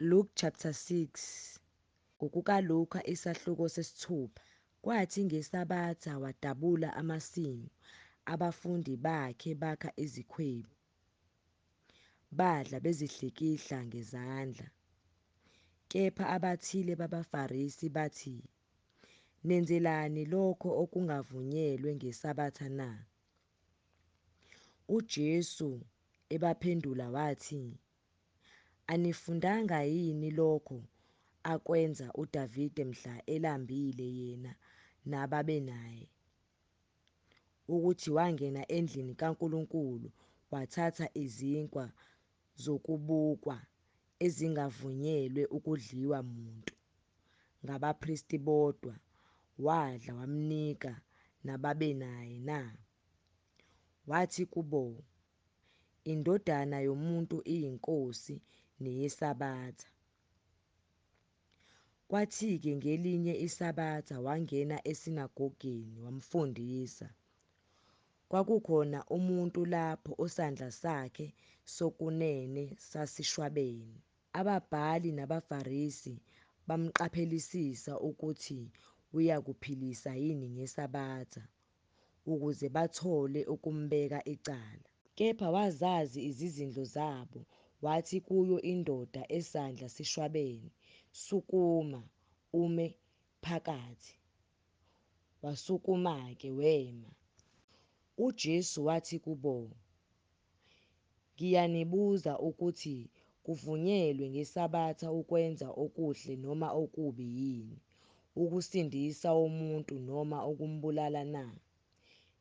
Luke chapter 6. NgokukaLuka isahluko sesithupha. Kwathi ngeSabatha wadabula amasimu, abafundi bakhe bakha izikhwebu. Badla bezihlikihla ngezandla. Kepha abathile babaFarisi bathi, "Nenzelani lokho okungavunyelwe ngeSabatha na?" UJesu ebaphendula wathi, "Anifundanga yini lokho akwenza uDavide mhla elambile yena nababenaye, ukuthi wangena endlini kaNkulunkulu wathatha izinkwa zokubukwa ezingavunyelwe ukudliwa muntu, ngabaphristi bodwa, wadla wamnika nababenaye na? Wathi kubo, iNdodana yomuntu iyinkosi neyeSabatha." Kwathi-ke ngelinye iSabatha wangena esinagogeni wamfundisa. Kwakukhona umuntu lapho osandla sakhe sokunene sasishwabene. Ababhali nabaFarisi bamqaphelisisa ukuthi uyakuphilisa yini ngeSabatha, ukuze bathole ukumbeka icala. Kepha wazazi izizindlo zabo, wathi kuyo indoda esandla sishwabene, "Sukuma, ume phakathi." Wasukuma-ke wema. UJesu wathi kubo, "Ngiyanibuza ukuthi kuvunyelwe ngeSabatha ukwenza okuhle noma okubi yini, ukusindisa umuntu noma ukumbulala na?"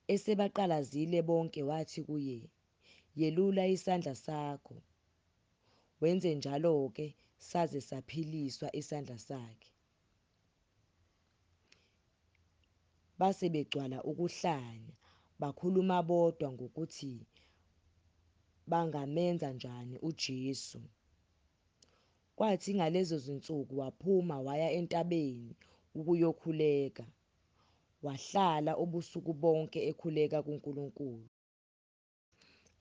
Esebaqalazile bonke wathi kuye, "Yelula isandla sakho." Wenze njalo-ke saze saphiliswa isandla sakhe. Base begcwala ukuhlanya, bakhuluma bodwa ngokuthi bangamenza njani uJesu. Kwathi ngalezo zinsuku waphuma waya entabeni ukuyokhuleka. Wahlala ubusuku bonke ekhuleka kuNkulunkulu.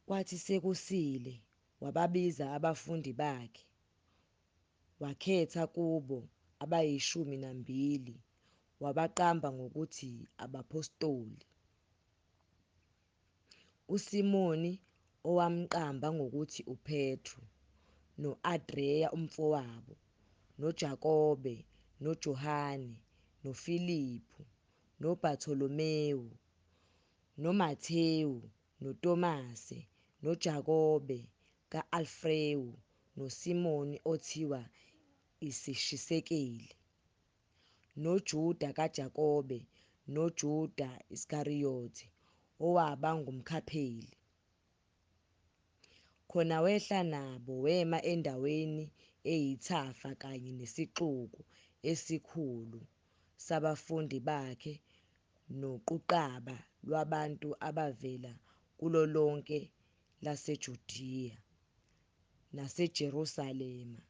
Kwathi sekusile wababiza abafundi bakhe, wakhetha kubo abayi12, wabaqamba ngokuthi abapostoli. USimoni owamqamba ngokuthi uPetru, no-Andreya umfowabo, noJakobe, noJohane, noFiliphu, noBhatholomewu, noMathewu, noTomase, noJakobe ka-Alfewu, noSimoni othiwa isishisekeli, noJuda kaJakobe, noJuda Iskariyothi, owaba ngumkhapheli. Khona wehla nabo wema endaweni eyithafa kanye nesixuku esikhulu sabafundi bakhe noquqaba lwabantu abavela kulo lonke laseJudiya naseJerusalema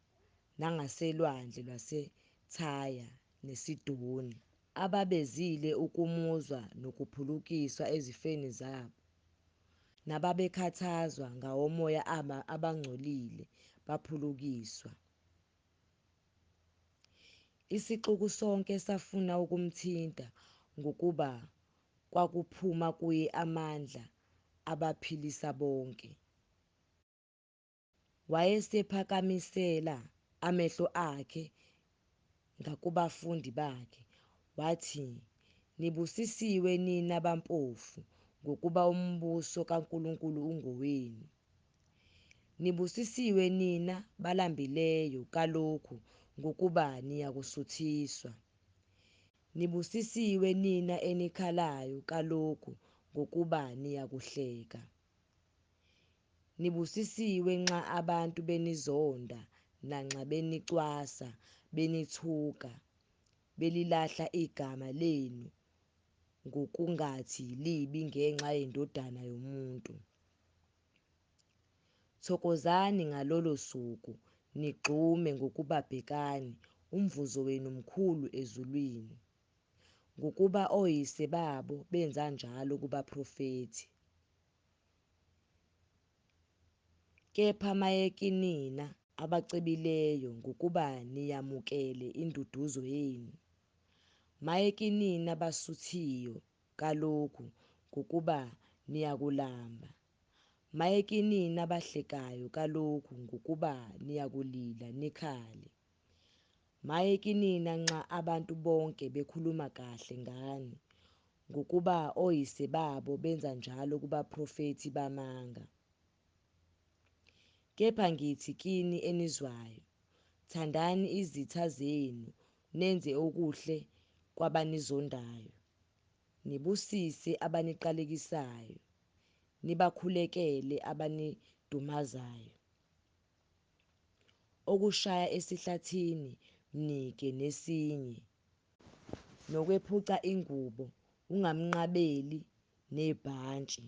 nangaselwandle lwaseThaya neSidoni, ababezile ukumuzwa nokuphulukiswa ezifeni zabo, nababekhathazwa ngawomoya abangcolile baphulukiswa. Isixuku sonke safuna ukumthinta ngokuba kwakuphuma kuye amandla abaphilisa bonke. Wayesephakamisela amehlo akhe ngakubafundi bakhe, wathi, "Nibusisiwe nina bampofu, ngokuba umbuso kaNkulunkulu ungowenu. Nibusisiwe nina balambileyo kalokhu, ngokuba niyakusuthiswa. Nibusisiwe nina enikhalayo kalokhu, ngokuba niyakuhleka. Nibusisiwe nxa abantu benizonda nanxa benicwasa, benithuka, belilahla igama lenu ngokungathi libi ngenxa yeNdodana yomuntu. Thokozani ngalolo suku, nigxume ngokubabhekani, umvuzo wenu mkhulu ezulwini, ngokuba oyise babo benza njalo kubaprofethi. Kepha mayekinina abacebileyo ngokuba niyamukele induduzo yenu. Maye kinina basuthiyo kalokhu ngokuba niyakulamba. Maye kinina bahlekayo kalokhu ngokuba niyakulila nikhale. Maye kinina nxa abantu bonke bekhuluma kahle ngani, ngokuba oyise babo benza njalo kubaprofethi bamanga. Kepha ngithi kini enizwayo, thandani izitha zenu, nenze okuhle kwabanizondayo, nibusise abaniqalekisayo, nibakhulekele abanidumazayo. Okushaya esihlathini mnike nesinye, nokwephuca ingubo ungamnqabeli nebhantshi.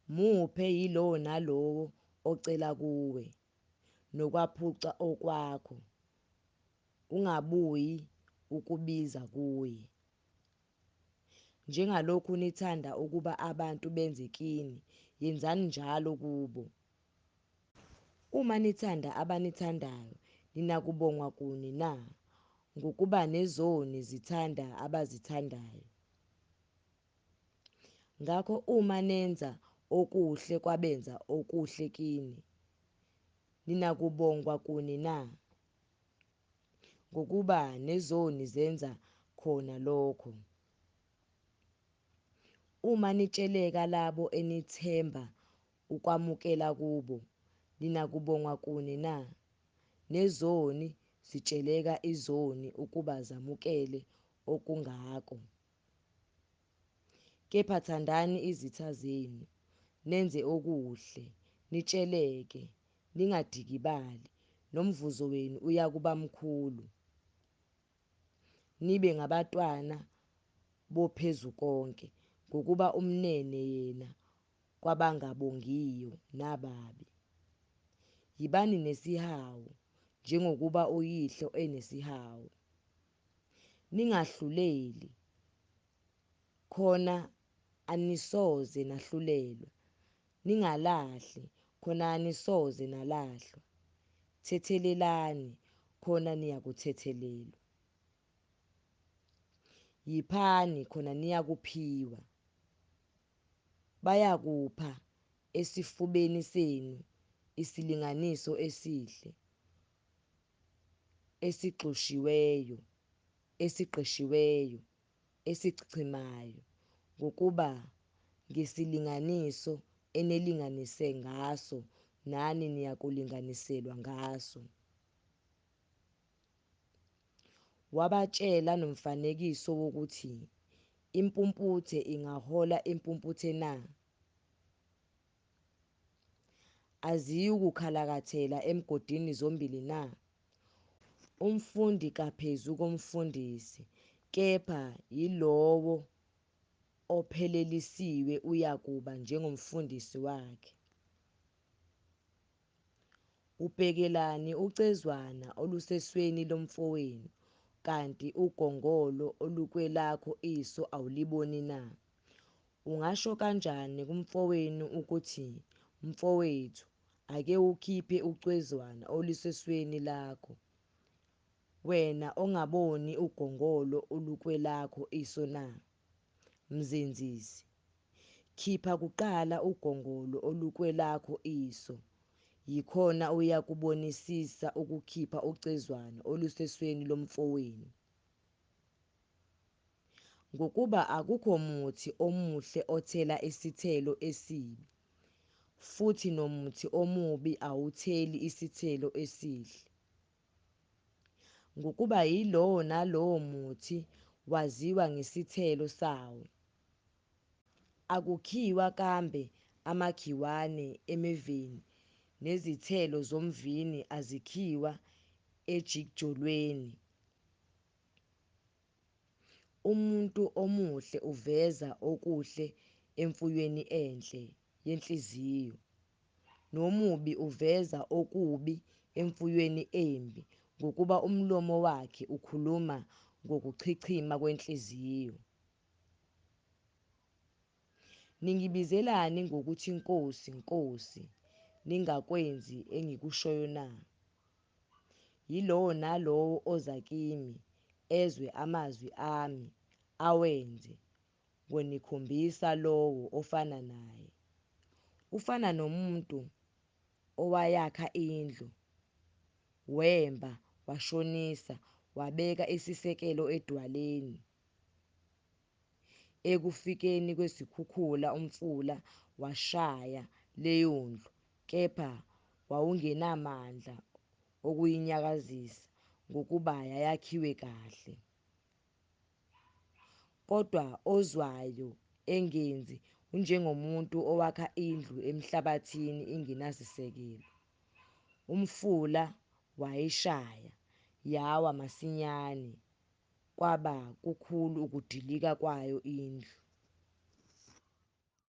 Muphe yilowo nalowo ocela kuwe, nokwaphuca okwakho, ungabuyi ukubiza kuye. Njengalokhu nithanda ukuba abantu benze kini, yenzani njalo kubo. Uma nithanda abanithandayo, ninakubongwa kuni na? Ngokuba nezoni zithanda abazithandayo. Ngakho uma nenza okuhle kwabenza okuhle kini, ninakubongwa kuni na? Ngokuba nezoni zenza khona lokho. Uma nitsheleka labo enithemba ukwamukela kubo, ninakubongwa kuni na? Nezoni zitsheleka izoni ukuba zamukele okungako. Kepha thandani izitha zenu, nenze okuhle, nitsheleke, ningadikibali, nomvuzo wenu uyakuba mkhulu. Nibe ngabatwana boPhezukonke, ngokuba umnene yena kwabangabongiyo nababi. Yibani nesihawu, njengokuba uyihlo enesihawu. Ningahluleli, khona anisoze nahlulelwa. Ningalahli, khona anisoze nalahlwa. Thethelelani, khona niyakuthethelelwa. Yiphani, khona niyakuphiwa. Bayakupha esifubeni senu isilinganiso esihle, esigqishiweyo, esichichimayo, ngokuba ngesilinganiso enelinganise ngaso, nani niyakulinganiselwa ngaso. Wabatshela nomfanekiso wokuthi impumputhe ingahola impumputhe na? Aziyukukhalakathela emgodini zombili na? Umfundi kaphezu komfundisi, kepha yilowo ophelelisiwe uyakuba njengomfundisi wakhe. Ubhekelani ucezwana olusesweni lomfowenu, kanti ugongolo olukwelakho iso awuliboni na? Ungasho kanjani kumfowenu ukuthi, mfowethu, ake ukhiphe ucezwana olusesweni lakho, wena ongaboni ugongolo olukwelakho iso na? Mzenzisi, khipha kuqala ugongolo olukwelakho iso, yikhona uyakubonisisa ukukhipha ucezwana olusesweni lomfowenu. Ngokuba akukho muthi omuhle othela isithelo esibi, futhi nomuthi omubi awutheli isithelo esihle. Ngokuba yilowo nalowo muthi waziwa ngesithelo sawo. Akukhiwa kambe amakhiwane emeveni, nezithelo zomvini azikhiwa ejikijolweni. Umuntu omuhle uveza okuhle emfuyweni enhle yenhliziyo, nomubi uveza okubi emfuyweni embi, ngokuba umlomo wakhe ukhuluma ngokuchichima kwenhliziyo. Ningibizelani ngokuthi Nkosi, Nkosi, ningakwenzi engikushoyo na? Yilowo nalowo oza kimi ezwe amazwi ami awenze, ngonikhombisa lowo ofana naye. Ufana nomuntu owayakha indlu, wemba, washonisa, wabeka isisekelo edwaleni. Ekufikeni kwezikhukhula umfula washaya leyo ndlu, kepha wawungenamandla okuyinyakazisa ngokuba yayakhiwe kahle. Kodwa ozwayo engenzi unjengomuntu owakha indlu emhlabathini ingenasisekelo. Umfula wayishaya, yawa masinyane, kwaba kukhulu ukudilika kwayo indlu.